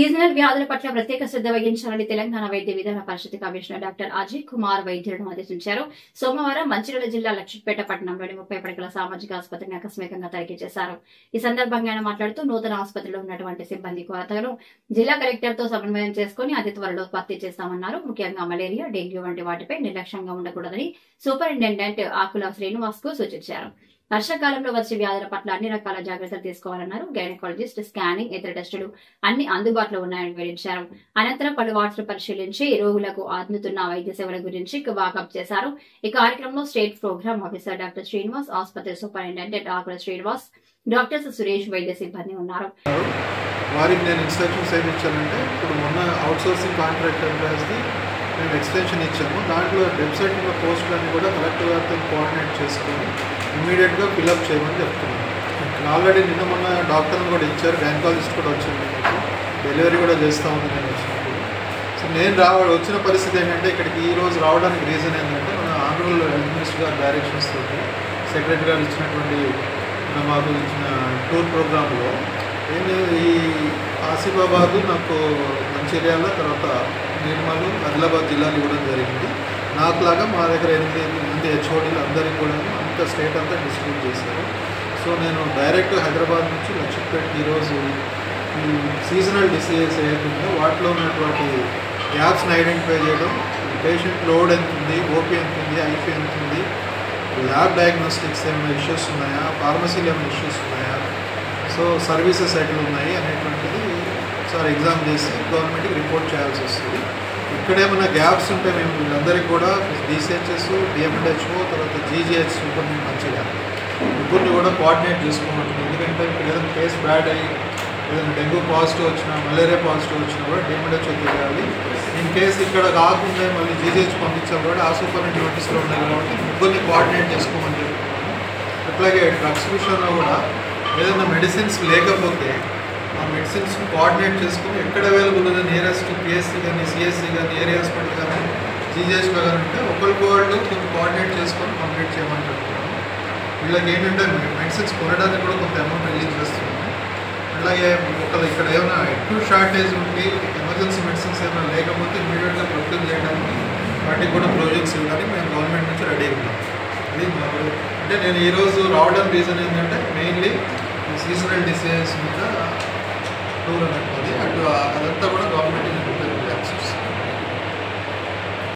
Seasonal వ్యాధుల పట్ల ప్రత్యేక శ్రద్ధ వహించాలని తెలంగాణ వైద్య విధాన పరిషత్ కమిషనర్ డాక్టర్ అజయ్ కుమార్ వైద్యులను ఆదేశించారు. సోమవారం మంచిర్యాల జిల్లా లక్ష్మీపేట పట్టణంలోని 30 పడకల సామాజిక ఆసుపత్రిని ఆకస్మికంగా తనిఖీ చేశారు. ఈ సందర్భంగా ఆయన మాట్లాడుతూ నూతన ఆసుపత్రిలో ఉన్నటువంటి సిబ్బంది కొరతను జిల్లా కలెక్టర్ తో సమన్వయం చేసుకుని అతి త్వరలో భర్తీ చేస్తామన్నారు. ముఖ్యంగా మలేరియా, డెంగ్యూ వంటి వాటిపై నిర్లక్ష్యంగా ఉండకూడదని సూపరింటెండెంట్ ఆకుల శ్రీనివాస్ కు సూచించారు. వర్షాకాలంలో వచ్చే వ్యాధుల పట్ల అన్ని రకాల జాగ్రత్తలు తీసుకోవాలన్నారు. గైనకాలజిస్ట్, స్కానింగ్, ఇతర టెస్టులు అన్ని అందుబాటులో ఉన్నాయని వివరించారు. అనంతరం పలు వార్డులు పరిశీలించి రోగులకు అందుతున్న వైద్య సేవల గురించి వాకప్ చేశారు. ఈ కార్యక్రమంలో state program officer doctor Srinivas, ఆసుపత్రి సూపరింటెండెంట్ ఆకుల శ్రీనివాస్, డాక్టర్స్ సురేష్, వైద్య సిబ్బంది ఉన్నారు. వారికి నేను ఇన్స్ట్రక్షన్స్ ఏమి ఇచ్చానంటే, ఇప్పుడు మొన్న అవుట్సోర్సింగ్ కాంట్రాక్ట్ ఎంప్లాయీస్ది మేము ఎక్స్టెన్షన్ ఇచ్చాము. దాంట్లో వెబ్సైట్లో పోస్టులన్నీ కూడా కలెక్టర్ గారితో కోఆర్డినేట్ చేసుకొని ఇమీడియట్గా ఫిల్అప్ చేయమని చెప్తున్నాను. ఆల్రెడీ నిన్న మొన్న డాక్టర్ని కూడా ఇచ్చారు, గైనకాలజిస్ట్ కూడా వచ్చింది, డెలివరీ కూడా చేస్తూ ఉంది నేను వచ్చినప్పుడు. సో నేను వచ్చిన పరిస్థితి ఏంటంటే, ఇక్కడికి ఈరోజు రావడానికి రీజన్ ఏంటంటే, మన ఆనరబుల్ హెల్త్ మినిస్టర్ గారి డైరెక్షన్స్ తోటి సెక్రటరీ గారు ఇచ్చినటువంటి మాకు ఇచ్చిన టూర్ ప్రోగ్రాంలో నేను ఈ ఆసిఫాబాద్, నాకు మంచిర్యాల, తర్వాత నిర్మల్, ఆదిలాబాద్ జిల్లాలు ఇవ్వడం జరిగింది. నాకులాగా మా దగ్గర 8 మంది హెచ్ఓడీలు అందరికీ కూడా అంత స్టేట్ అంతా డిస్ట్రిబ్యూట్ చేశారు. సో నేను డైరెక్ట్ హైదరాబాద్ నుంచి లక్ష్మీపేటకి ఈరోజు ఈ సీజనల్ డిసీజెస్ ఏదైతుందో వాటిలో ఉన్నటువంటి గ్యాప్స్ని ఐడెంటిఫై చేయడం, పేషెంట్ లోడ్ ఎంత ఉంది, ఓపీ ఎంత ఉంది, ఐపీ ఎంత ఉంది, ల్యాబ్ డయాగ్నోస్టిక్స్ ఏమైనా ఇష్యూస్ ఉన్నాయా, ఫార్మసీలో ఏమైనా ఇష్యూస్ ఉన్నాయా, సో సర్వీసెస్ ఎట్లా ఉన్నాయి అనేటువంటిది ఒకసారి ఎగ్జామ్ చేసి గవర్నమెంట్కి రిపోర్ట్ చేయాల్సి వస్తుంది. ఇక్కడేమైనా గ్యాప్స్ ఉంటే మేము వీళ్ళందరికీ కూడా డిసిహెచ్ఎస్, డిఎంహెచ్ఓ, తర్వాత జీజీహెచ్ కొన్ని మంచిగా ముగ్గురిని కూడా కోఆర్డినేట్ చేసుకోమంటుంది. ఎందుకంటే ఇక్కడ ఏదైనా కేసు బ్యాడ్ అయ్యి ఏదైనా డెంగ్యూ పాజిటివ్ వచ్చినా, మలేరియా పాజిటివ్ వచ్చినా కూడా డిఎంహెచ్ఓ తెలియాలి. ఇన్ కేసు ఇక్కడ కాకుండా మళ్ళీ జీజీహెచ్ పంపించాలి కూడా ఆ సూపరింటెండెంట్ నోటీస్లో ఉన్నాయి కాబట్టి ముగ్గురిని కోఆర్డినేట్ చేసుకోమని చెప్తున్నాను. అట్లాగే డ్రగ్స్ విషయంలో కూడా ఏదైనా మెడిసిన్స్ లేకపోతే ఆ మెడిసిన్స్ కోఆర్డినేట్ చేసుకుని ఎక్కడ అవైలబుల్ ఉంది, నియరెస్ట్ పిఎస్సి కానీ, సిఎస్సి కానీ, ఏరియా హాస్పిటల్ కానీ, జీజీహెచ్లో కానీ ఉంటే ఒకరికి వాళ్ళు కొంచెం కోఆర్డినేట్ చేసుకొని కంప్లీట్ చేయమని చెప్తున్నాను. వీళ్ళకి ఏంటంటే మెడిసిన్స్ కొనడానికి కూడా కొంత అమౌంట్ రిలీజ్ చేస్తున్నాము. అలాగే ఇక్కడ ఏమైనా ఎక్కువ షార్టేజ్ ఉండి ఎమర్జెన్సీ మెడిసిన్స్ ఏమైనా లేకపోతే ఇమీడియట్గా ప్రొక్యూర్ చేయడానికి వాటికి కూడా ప్రొవిజన్స్ ఇవ్వడానికి మేము గవర్నమెంట్ నుంచి రెడీ ఉన్నాం. ఇది అంటే నేను ఈరోజు రావడం రీజన్ ఏంటంటే మెయిన్లీ సీజనల్ డిసీజెస్ మీద టూర్ అనేది అదంతా కూడా